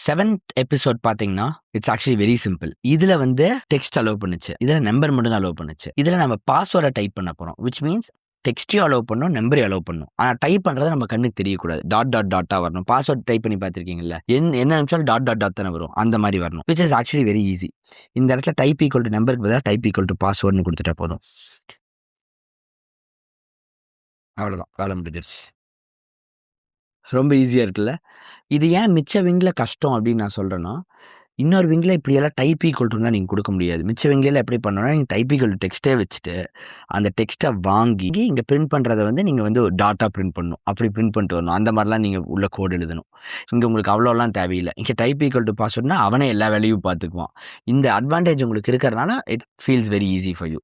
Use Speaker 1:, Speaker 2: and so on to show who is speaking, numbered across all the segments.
Speaker 1: 7th episode பார்த்தீங்கன்னா, it's actually very simple. இதுல வந்து டெக்ஸ்ட் அலோவ் பண்ணுச்சு. இதுல நம்பர் மட்டும் தான் அலோவ் பண்ணுச்சு. இதுல நம்ம பாஸ்வேர்ட டைப் பண்ண போறோம். விச் மீன்ஸ் டெக்ஸ்ட்டையும் அலோவ் பண்ணணும், நம்பரையும் அலோவ் பண்ணணும். ஆனா டைப் பண்றது நம்ம கண்ணுக்கு தெரியக்கூடாது. டாட் டாட் டாட்டா வரணும். பாஸ்வேர்ட் டைப் பண்ணி பார்த்துருக்கீங்கல்ல? என்ன நினைச்சாலும் டாட் டாட் டாட் தானே வரும். அந்த மாதிரி வரணும். Which is actually very easy. இந்த இடத்துல டைப் ஈக்குவல் டு நம்பருக்கு பதிலாக டைப் ஈக்குவல் டு பாஸ்வேர்ட்னு கொடுத்துட்டா போதும். அவ்வளோதான், வேலை முடிஞ்சிருச்சு. ரொம்ப ஈஸியா இருக்குல்ல? இது ஏன் மிச்ச விங்ல கஷ்டம் அப்படின்னு நான் சொல்றேன்னா, இன்னொரு விங்ல இப்படியெல்லாம் டைப் ஈக்குவல் டுலாம் நீங்க குடுக்க முடியாது. மிச்ச விங்லலாம் எப்படி பண்ணணும்னா, நீங்க டைப் ஈக்குவல் டு டெக்ஸ்ட்டே வச்சுட்டு, அந்த டெக்ஸ்ட்ட வாங்கி இங்க பிரிண்ட் பண்றத வந்து நீங்க வந்து ஒரு டாட்டா பிரிண்ட் பண்ணணும். அப்படி பிரிண்ட் பண்ணிட்டு வரணும். அந்த மாரிலாம் நீங்க உள்ள கோட் எழுதணும். இங்க உங்களுக்கு அவ்வளோலாம் தேவையில்ல. இங்க டைப் ஈக்குவல் டு பாஸ்வேர்ட்னா அவனே எல்லா வேலையும் பார்த்துக்குவான். இந்த அட்வான்டேஜ் உங்களுக்கு இருக்கிறனால, it feels very easy for you.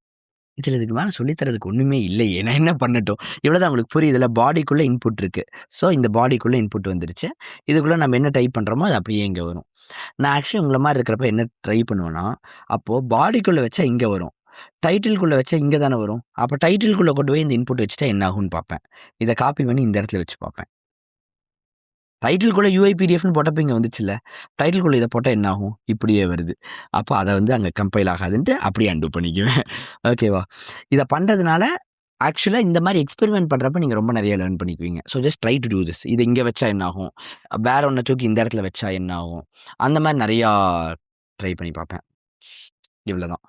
Speaker 1: இதுல இதுக்கு மேல சொல்லி தரதுக்கு ஒண்ணுமே இல்லையே. நான் என்ன பண்ணட்டும்? இவ்வளோதான் உங்களுக்கு புரியுதுல்ல? பாடிக்குள்ள இன்புட் இருக்கு. ஸோ இந்த பாடிக்குள்ள இன்புட் வந்துருச்சு. இதுக்குள்ள நம்ம என்ன டைப் பண்றோமோ, அது அப்படியே இங்க வரும். நான் ஆக்சுவலி உங்கள மாரி இருக்கிறப்ப என்ன ட்ரை பண்ணுவேன்னா, அப்போ பாடிக்குள்ள வச்சா இங்க வரும். டைட்டில்குள்ள வச்சா இங்க தானே வரும். அப்ப டைட்டில்குள்ள கொண்டு போய் இந்த இன்புட் வச்சுட்டா என்ன ஆகும்னு பார்ப்பேன். இத காப்பி பண்ணி இந்த இடத்துல வச்சு பார்ப்பேன். டைட்டில்குள்ள UIPDFன்னு போட்டப்ப இங்க வந்துச்சுல்ல. டைட்டில்குள்ள இத போட்டா என்ன ஆகும்? இப்படியே வருது. அப்ப அத வந்து அங்க கம்பைல் ஆகாதுன்ட்டு அப்படியே அன்டூ பண்ணிக்குவேன். ஓகேவா? இத பண்றதுனால ஆக்சுவலா இந்த மாரி எக்ஸ்பெரிமென்ட் பண்றப்ப நீங்க ரொம்ப நிறைய லேர்ன் பண்ணிக்குவீங்க. So just try to do this. இத இங்க வச்சா என்ன ஆகும்? வேற ஒண்ண தூக்கி இந்த இடத்துல வச்சா என்ன ஆகும்? அந்த மாரி நிறையா ட்ரை பண்ணி பார்ப்பேன். இவ்வளதான்.